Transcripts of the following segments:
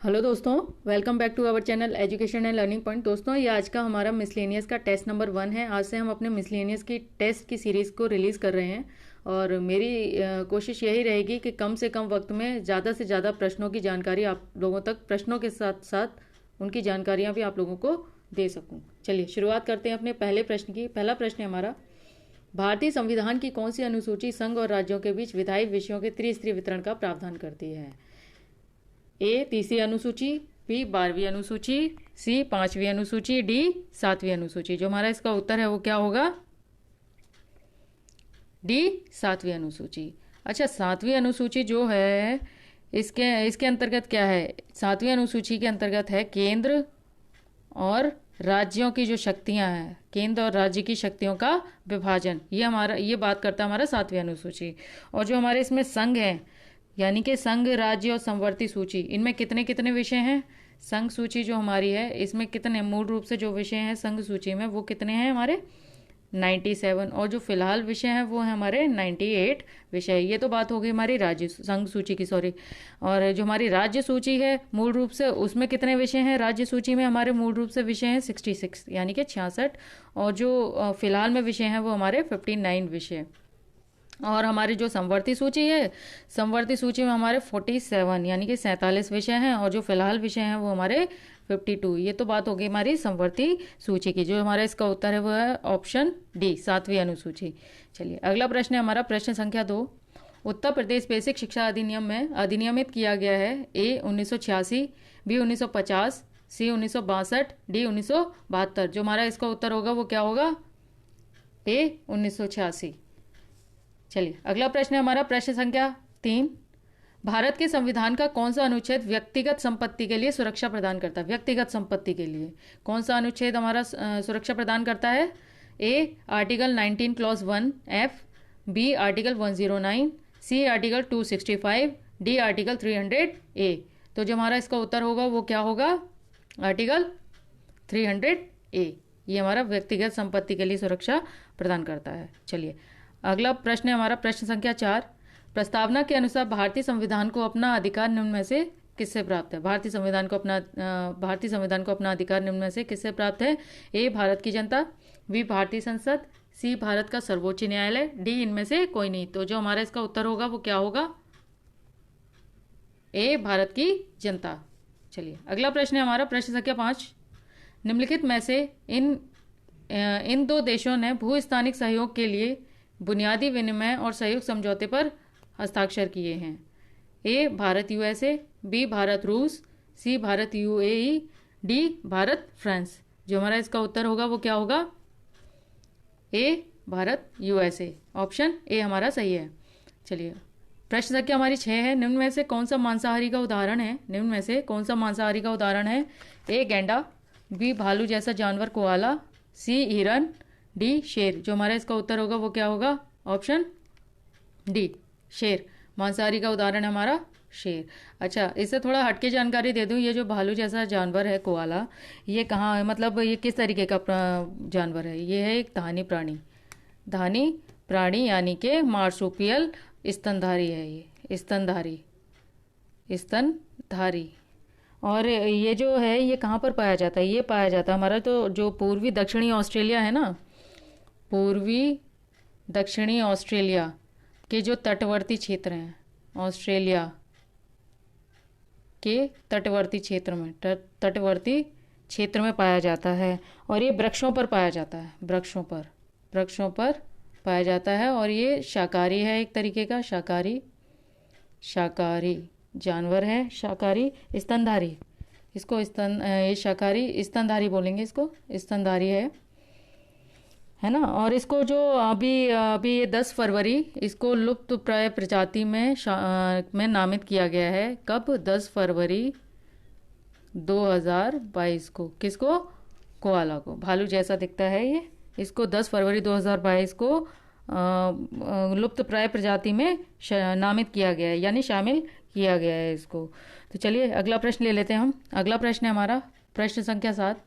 Hello दोस्तों, welcome back to our channel Education and Learning Point. दोस्तों, ये आज का हमारा मिसलेनियस का टेस्ट नंबर 1 है। आज से हम अपने मिसलेनियस की टेस्ट की सीरीज़ को रिलीज़ कर रहे हैं और मेरी कोशिश यही रहेगी कि कम से कम वक्त में ज़्यादा से ज़्यादा प्रश्नों की जानकारी आप लोगों तक, प्रश्नों के साथ साथ उनकी जानकारियाँ भी आप लोगों को दे सकूँ। चलिए शुरुआत करते हैं अपने पहले प्रश्न की। पहला प्रश्न है हमारा, भारतीय संविधान की कौन सी अनुसूची संघ और राज्यों के बीच विधायी विषयों के त्रिस्तरीय वितरण का प्रावधान करती है? ए तीसरी अनुसूची, बी 12वीं अनुसूची, सी 5वीं अनुसूची, डी 7वीं अनुसूची। जो हमारा इसका उत्तर है वो क्या होगा? डी 7वीं अनुसूची। अच्छा, 7वीं अनुसूची जो है इसके इसके अंतर्गत क्या है? 7वीं अनुसूची के अंतर्गत है केंद्र और राज्यों की जो शक्तियां हैं, केंद्र और राज्य की शक्तियों का विभाजन, ये बात करता है हमारा 7वीं अनुसूची। और जो हमारे इसमें संघ है, यानी कि संघ, राज्य और संवर्ती सूची, इनमें कितने कितने विषय हैं? संघ सूची जो हमारी है इसमें कितने, मूल रूप से जो विषय हैं संघ सूची में वो कितने हैं हमारे? 97। और जो फिलहाल विषय हैं वो है हमारे 98 विषय। ये तो बात हो गई हमारी राज्य संघ सूची की, सॉरी। और जो हमारी राज्य सूची है मूल रूप से, उसमें कितने विषय हैं? राज्य सूची में हमारे मूल रूप से विषय हैं 66, यानी कि 66। और जो फिलहाल में विषय हैं वो हमारे 59 विषय। और हमारी जो संवर्ती सूची है, संवर्ती सूची में हमारे 47 यानी कि 47 विषय हैं। और जो फिलहाल विषय हैं वो हमारे 52। ये तो बात हो गई हमारी संवर्ती सूची की। जो हमारा इसका उत्तर है वो है ऑप्शन डी, 7वीं अनुसूची। चलिए अगला प्रश्न है हमारा, प्रश्न संख्या 2। उत्तर प्रदेश बेसिक शिक्षा अधिनियम में अधिनियमित किया गया है ए 1986, बी 1950, सी 1962, डी 1972। जो हमारा इसका उत्तर होगा वो क्या होगा? ए 1986। चलिए अगला प्रश्न है हमारा, प्रश्न संख्या 3। भारत के संविधान का कौन सा अनुच्छेद व्यक्तिगत संपत्ति के लिए सुरक्षा प्रदान करता है? व्यक्तिगत संपत्ति के लिए कौन सा अनुच्छेद हमारा सुरक्षा प्रदान करता है? A article 19 clause 1 F, B article 109, C article 265, D article 300 A. तो जो हमारा इसका उत्तर होगा वो क्या होगा? Article 300 A. ये हमारा व्यक्तिगत संपत्ति के लिए सुरक्षा प्रदान करता है। चलिए अगला प्रश्न है हमारा, प्रश्न संख्या 4। प्रस्तावना के अनुसार भारतीय संविधान को अपना अधिकार निम्न में से किससे प्राप्त है? भारतीय संविधान को अपना अधिकार निम्न में से किससे प्राप्त है? ए भारत की जनता, बी भारतीय संसद, सी भारत का सर्वोच्च न्यायालय, डी इनमें से कोई नहीं। तो जो हमारा इसका उत्तर होगा वो क्या होगा? ए भारत की जनता। चलिए अगला प्रश्न है हमारा, प्रश्न संख्या 5। निम्नलिखित में से इन दो देशों ने भू-स्थानिक सहयोग के लिए बुनियादी विनिमय और सहयोग समझौते पर हस्ताक्षर किए हैं? A Bharat USA, B Bharat रूस, C Bharat UAE, D Bharat France. जो हमारा इसका उत्तर होगा वो क्या होगा? A Bharat USA. Option A हमारा सही है। चलिए प्रश्न संख्या हमारी 6 है। निम्न में से कौन सा मांसाहारी का उदाहरण है? निम्न में से कौन सा मांसाहारी का उदाहरण है? ए गैंडा, बी भालू जैसा जानवर कोआला, सी हिरन, डी शेर। जो हमारा इसका उत्तर होगा वो क्या होगा? ऑप्शन डी शेर। मांसाहारी का उदाहरण है हमारा शेर। अच्छा, इससे थोड़ा हटके जानकारी दे दूं, ये जो भालू जैसा जानवर है कोआला, ये कहाँ है, मतलब ये किस तरीके का जानवर है? ये है एक धानी प्राणी। धानी प्राणी यानी कि मार्सुपियल स्तनधारी है। ये स्तनधारी। और ये जो है ये कहाँ पर पाया जाता है? ये पाया जाता है हमारा तो जो पूर्वी दक्षिणी ऑस्ट्रेलिया है ना, पूर्वी दक्षिणी ऑस्ट्रेलिया के जो तटवर्ती क्षेत्र हैं, ऑस्ट्रेलिया के तटवर्ती क्षेत्र में पाया जाता है। और ये वृक्षों पर पाया जाता है, वृक्षों पर पाया जाता है। और ये शाकाहारी है, एक तरीके का शाकाहारी जानवर है, शाकाहारी स्तनधारी। इसको ये शाकाहारी स्तनधारी बोलेंगे, इसको स्तनधारी है ना। और इसको जो अभी ये 10 फरवरी इसको लुप्त प्राय प्रजाति में नामित किया गया है। कब? 10 फरवरी 2022 को। किसको? कोआला को। भालू जैसा दिखता है ये। इसको 10 फरवरी 2022 को लुप्त प्राय प्रजाति में नामित किया गया है, यानी शामिल किया गया है इसको। तो चलिए अगला प्रश्न ले लेते हैं हम। अगला प्रश्न है हमारा, प्रश्न संख्या 7।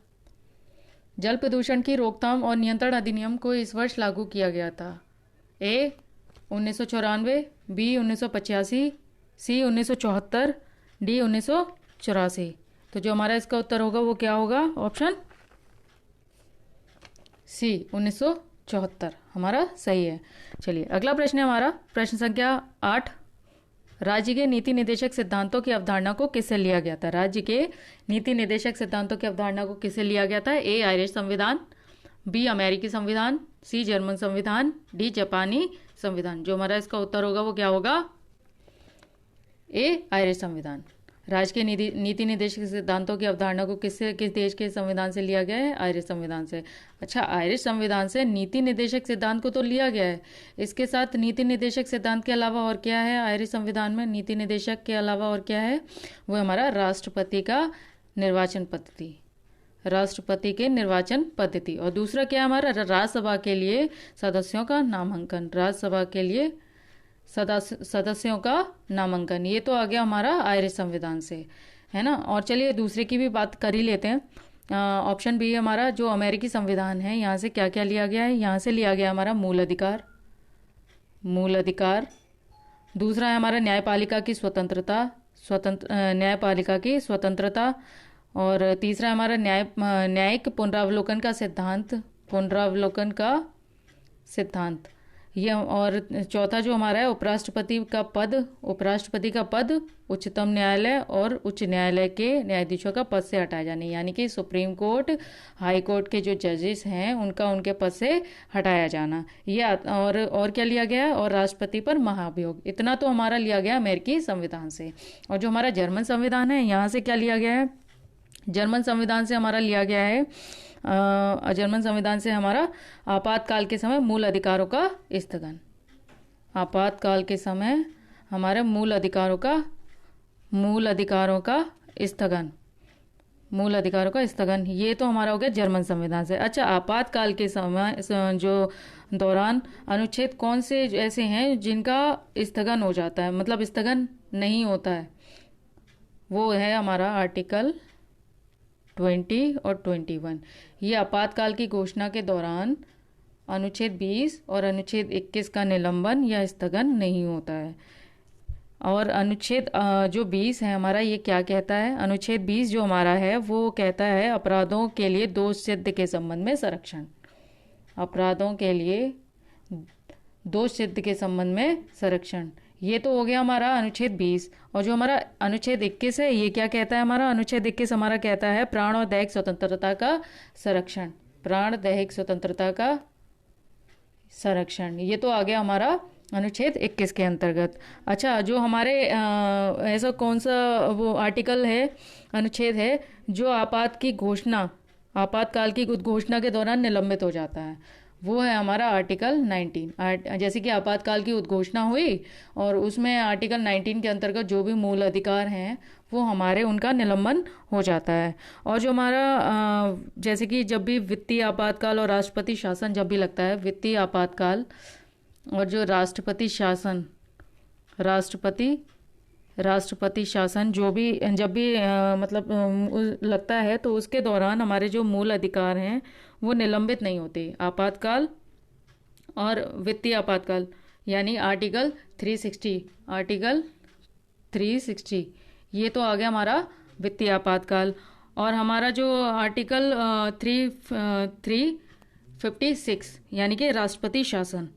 जल प्रदूषण की रोकथाम और नियंत्रण अधिनियम को इस वर्ष लागू किया गया था? ए 1994, बी 1985, सी 1974, डी 19 1984। तो जो हमारा इसका उत्तर होगा वो क्या होगा? ऑप्शन सी 1974 हमारा सही है। चलिए अगला प्रश्न है हमारा प्रश्न संख्या 8। राज्य के नीति निर्देशक सिद्धांतों की अवधारणा को किससे लिया गया था? राज्य के नीति निर्देशक सिद्धांतों की अवधारणा को किससे लिया गया था? ए आयरिश संविधान, बी अमेरिकी संविधान, सी जर्मन संविधान, डी जापानी संविधान। जो हमारा इसका उत्तर होगा वो क्या होगा? ए आयरिश संविधान। राज्य के नीति निर्देशक सिद्धांतों की अवधारणा को किस देश के संविधान से लिया गया है? आयरिश संविधान से। अच्छा, आयरिश संविधान से नीति निर्देशक सिद्धांत को तो लिया गया है, इसके साथ नीति निर्देशक सिद्धांत के अलावा और क्या है आयरिश संविधान में? नीति निर्देशक के अलावा और क्या है? वो हमारा राष्ट्रपति का निर्वाचन पद्धति, राष्ट्रपति के निर्वाचन पद्धति। और दूसरा क्या है हमारा? राज्यसभा के लिए सदस्यों का नामांकन, राज्यसभा के लिए सदस्यों का नामांकन। ये तो आ गया हमारा आयरिश संविधान से, है ना। और चलिए दूसरे की भी बात कर ही लेते हैं। ऑप्शन बी हमारा जो अमेरिकी संविधान है, यहाँ से क्या क्या लिया गया है? यहाँ से लिया गया हमारा मूल अधिकार, मूल अधिकार। दूसरा है हमारा न्यायपालिका की स्वतंत्रता, न्यायपालिका की स्वतंत्रता। और तीसरा है हमारा न्यायिक पुनरावलोकन का सिद्धांत, पुनरावलोकन का सिद्धांत ये। और चौथा जो हमारा है उपराष्ट्रपति का पद, उपराष्ट्रपति का पद उच्चतम न्यायालय और उच्च न्यायालय के न्यायाधीशों का पद से हटाया जाना, यानी कि सुप्रीम कोर्ट, हाई कोर्ट के जो जजेस हैं उनका उनके पद से हटाया जाना। ये और क्या लिया गया है? और राष्ट्रपति पर महाभियोग। इतना तो हमारा लिया गया अमेरिकी संविधान से। और जो हमारा जर्मन संविधान है, यहाँ से क्या लिया गया है? जर्मन संविधान से हमारा लिया गया है जर्मन संविधान से हमारा आपातकाल के समय मूल अधिकारों का स्थगन, आपातकाल के समय हमारे मूल अधिकारों का स्थगन, मूल अधिकारों का स्थगन। ये तो हमारा हो गया जर्मन संविधान से। अच्छा, आपातकाल के समय जो दौरान अनुच्छेद कौन से ऐसे हैं जिनका स्थगन हो जाता है, मतलब स्थगन नहीं होता है? वो है हमारा आर्टिकल 20 और 21। ये आपातकाल की घोषणा के दौरान अनुच्छेद 20 और अनुच्छेद 21 का निलंबन या स्थगन नहीं होता है। और अनुच्छेद जो 20 है हमारा, ये क्या कहता है? अनुच्छेद 20 जो हमारा है वो कहता है अपराधों के लिए दोष सिद्ध के संबंध में संरक्षण, अपराधों के लिए दोष सिद्ध के संबंध में संरक्षण। ये तो हो गया हमारा अनुच्छेद 20। और जो हमारा अनुच्छेद 21 है, ये क्या कहता है हमारा? अनुच्छेद 21 हमारा कहता है प्राण और दैहिक स्वतंत्रता का संरक्षण, प्राण दैहिक स्वतंत्रता का संरक्षण। ये तो आ गया हमारा अनुच्छेद 21 के अंतर्गत। अच्छा, जो हमारे ऐसा कौन सा वो आर्टिकल है, अनुच्छेद है जो आपातकाल की घोषणा के दौरान निलंबित हो जाता है? वो है हमारा आर्टिकल 19। जैसे कि आपातकाल की उद्घोषणा हुई और उसमें आर्टिकल 19 के अंतर्गत जो भी मूल अधिकार हैं वो हमारे उनका निलंबन हो जाता है। और जो हमारा जैसे कि जब भी वित्तीय आपातकाल और राष्ट्रपति शासन जब भी लगता है, वित्तीय आपातकाल और जो राष्ट्रपति शासन जब भी लगता है तो उसके दौरान हमारे जो मूल अधिकार हैं वो निलंबित नहीं होते। आपातकाल और वित्तीय आपातकाल यानी आर्टिकल 360 ये तो आ गया हमारा वित्तीय आपातकाल। और हमारा जो आर्टिकल 356 यानी कि राष्ट्रपति शासन,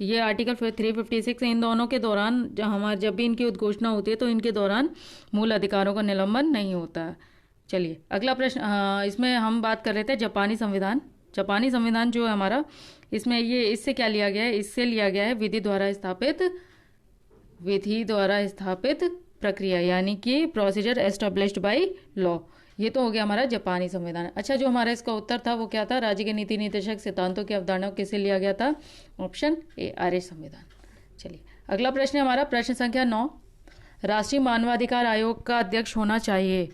ये आर्टिकल 356, इन दोनों के दौरान जब भी इनकी उद्घोषणा होती है तो इनके दौरान मूल अधिकारों का निलंबन नहीं होता है। चलिए अगला प्रश्न, इसमें हम बात कर रहे थे जापानी संविधान। जापानी संविधान जो है हमारा, इसमें इससे क्या लिया गया है? इससे लिया गया है विधि द्वारा स्थापित प्रक्रिया, यानी कि प्रोसीजर एस्टेब्लिश्ड बाय लॉ। ये तो हो गया हमारा जापानी संविधान। अच्छा, जो हमारा इसका उत्तर था वो क्या था? राज्य के नीति निर्देशक सिद्धांतों की अवधारणा को किससे लिया गया था? ऑप्शन ए आर्य संविधान। चलिए अगला प्रश्न है हमारा प्रश्न संख्या 9। राष्ट्रीय मानवाधिकार आयोग का अध्यक्ष होना चाहिए?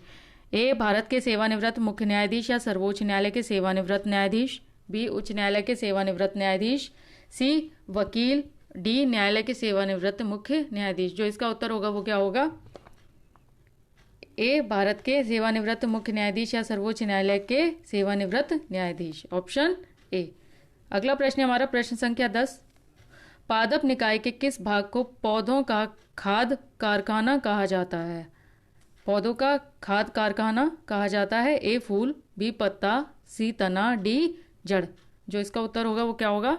ए भारत के सेवानिवृत्त मुख्य न्यायाधीश या सर्वोच्च न्यायालय के सेवानिवृत्त न्यायाधीश, बी उच्च न्यायालय के सेवानिवृत्त न्यायाधीश, सी वकील, डी न्यायालय के सेवानिवृत्त मुख्य न्यायाधीश। जो इसका उत्तर होगा वो क्या होगा? ए भारत के सेवानिवृत्त मुख्य न्यायाधीश या सर्वोच्च न्यायालय के सेवानिवृत्त न्यायाधीश, ऑप्शन ए। अगला प्रश्न है हमारा प्रश्न संख्या 10। पादप निकाय के किस भाग को पौधों का खाद्य कारखाना कहा जाता है? पौधों का खाद्य कारखाना कहा जाता है? ए फूल, बी पत्ता, सी तना, डी जड़। जो इसका उत्तर होगा वो क्या होगा?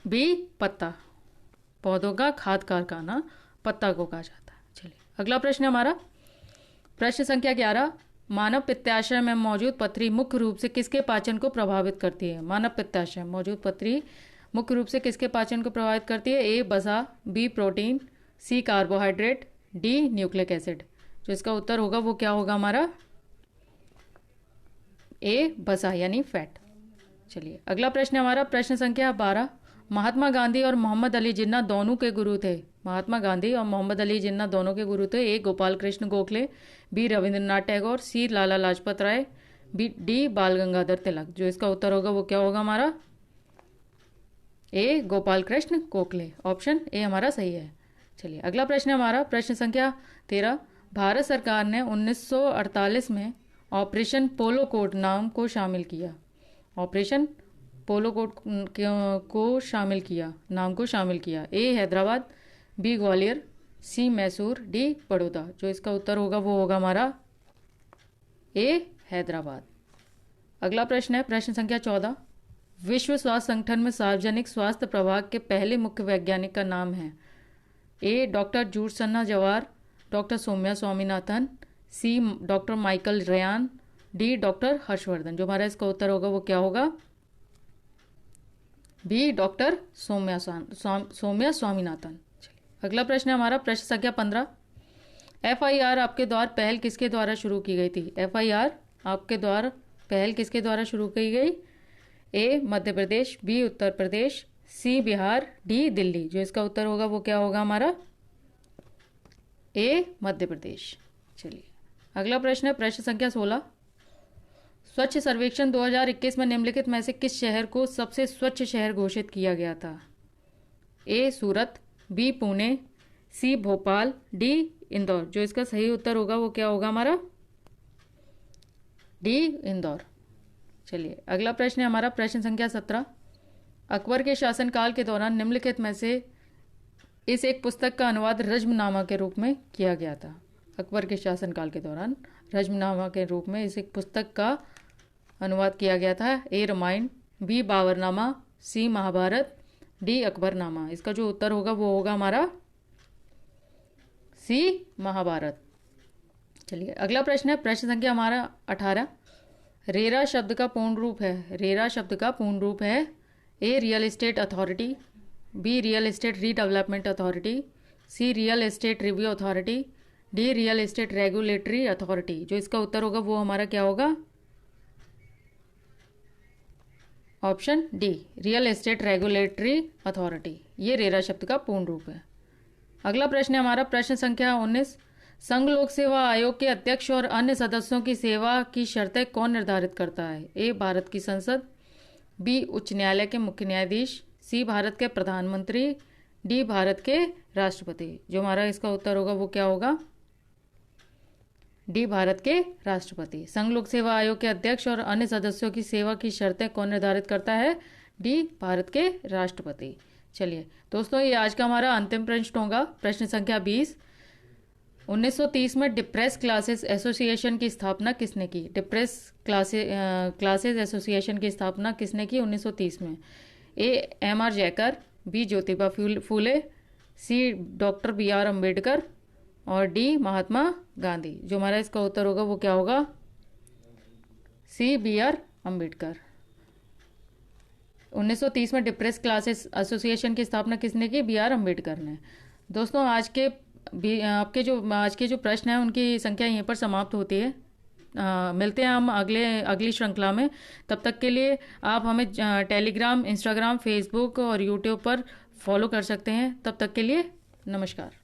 बी पत्ता। पौधों का खाद्य कारखाना पत्ता को कहा जाता है। चलिए अगला प्रश्न हमारा प्रश्न संख्या 11। मानव पित्ताशय में मौजूद पथरी मुख्य रूप से किसके पाचन को प्रभावित करती है? मानव पित्ताशय में मौजूद पथरी मुख्य रूप से किसके पाचन को प्रभावित करती है? ए वसा, बी प्रोटीन, सी कार्बोहाइड्रेट, डी न्यूक्लिक एसिड। जो इसका उत्तर होगा वो क्या होगा हमारा? ए वसा यानी फैट। चलिए अगला प्रश्न हमारा प्रश्न संख्या 12। महात्मा गांधी और मोहम्मद अली जिन्ना दोनों के गुरु थे? महात्मा गांधी और मोहम्मद अली जिन्ना दोनों के गुरु थे। ए गोपाल कृष्ण गोखले, बी रविंद्रनाथ टैगोर, सी लाला लाजपत राय, बी डी बाल गंगाधर तिलक। जो इसका उत्तर होगा वो क्या होगा हमारा? ए गोपाल कृष्ण गोखले। ऑप्शन ए हमारा सही है। चलिए अगला प्रश्न हमारा प्रश्न संख्या 13। भारत सरकार ने 1948 में ऑपरेशन पोलो कोड नाम को शामिल किया। ऑपरेशन पोलो कोड को शामिल किया, नाम को शामिल किया। ए हैदराबाद, बी ग्वालियर, सी मैसूर, डी बड़ौदा। जो इसका उत्तर होगा वो होगा हमारा ए हैदराबाद। अगला प्रश्न है प्रश्न संख्या 14। विश्व स्वास्थ्य संगठन में सार्वजनिक स्वास्थ्य प्रभाग के पहले मुख्य वैज्ञानिक का नाम है? ए डॉक्टर जूरसन्ना जवार, doctor Soumya Swaminathan, C doctor Michael Ryan, D doctor Harshvardhan. जो हमारा इसका उत्तर होगा वो क्या होगा? B doctor Soumya Swaminathan. अगला प्रश्न है हमारा प्रश्न संख्या 15। FIR आपके द्वार पहल किसके द्वारा शुरू की गई थी? FIR आपके द्वार पहल किसके द्वारा शुरू की गई? ए मध्य प्रदेश, बी उत्तर प्रदेश, सी बिहार, डी दिल्ली। जो इसका उत्तर होगा वो क्या होगा हमारा? ए मध्य प्रदेश। चलिए अगला प्रश्न है प्रश्न संख्या 16। स्वच्छ सर्वेक्षण 2021 में निम्नलिखित में से किस शहर को सबसे स्वच्छ शहर घोषित किया गया था? ए सूरत, बी पुणे, सी भोपाल, डी इंदौर। जो इसका सही उत्तर होगा वो क्या होगा हमारा? डी इंदौर। चलिए अगला प्रश्न है हमारा प्रश्न संख्या 17। अकबर के शासनकाल के दौरान निम्नलिखित में से इस एक पुस्तक का अनुवाद रज्मनामा के रूप में किया गया था? अकबर के शासनकाल के दौरान रज्मनामा के रूप में इस एक पुस्तक का अनुवाद किया गया था। ए रामायण, बी बाबरनामा, सी महाभारत, डी अकबरनामा। इसका जो उत्तर होगा वो होगा हमारा सी महाभारत। चलिए अगला प्रश्न है प्रश्न संख्या हमारा 18। रेरा शब्द का पूर्ण रूप है? रेरा शब्द का पूर्ण रूप है A real estate authority, B real estate redevelopment authority, C real estate review authority, D real estate regulatory authority. जो इसका उत्तर होगा वो हमारा क्या होगा? Option D real estate regulatory authority. ये रेरा शब्द का पूर्ण रूप है। अगला प्रश्न है हमारा प्रश्न संख्या 19। संघ लोक सेवा आयोग के अध्यक्ष और अन्य सदस्यों की सेवा की शर्तें कौन निर्धारित करता है? ए भारत की संसद, बी उच्च न्यायालय के मुख्य न्यायाधीश, सी भारत के प्रधानमंत्री, डी भारत के राष्ट्रपति। जो हमारा इसका उत्तर होगा वो क्या होगा? डी भारत के राष्ट्रपति। संघ लोक सेवा आयोग के अध्यक्ष और अन्य सदस्यों की सेवा की शर्तें कौन निर्धारित करता है? डी भारत के राष्ट्रपति। चलिए दोस्तों ये आज का हमारा अंतिम प्रश्न होगा प्रश्न संख्या 20। 1930 में डिप्रेस क्लासेस एसोसिएशन की स्थापना किसने की? डिप्रेस क्लासेस एसोसिएशन की स्थापना किसने की 1930 में? ए MR जयकर, बी ज्योतिबा फूले, सी डॉक्टर BR अम्बेडकर और डी महात्मा गांधी। जो हमारा इसका उत्तर होगा वो क्या होगा? सी BR अम्बेडकर। 1930 में डिप्रेस क्लासेस एसोसिएशन की स्थापना किसने की? BR अम्बेडकर ने। दोस्तों आज के जो प्रश्न हैं उनकी संख्या यहीं पर समाप्त होती है। मिलते हैं हम अगली श्रृंखला में। तब तक के लिए आप हमें टेलीग्राम, इंस्टाग्राम, फेसबुक और यूट्यूब पर फॉलो कर सकते हैं। तब तक के लिए नमस्कार।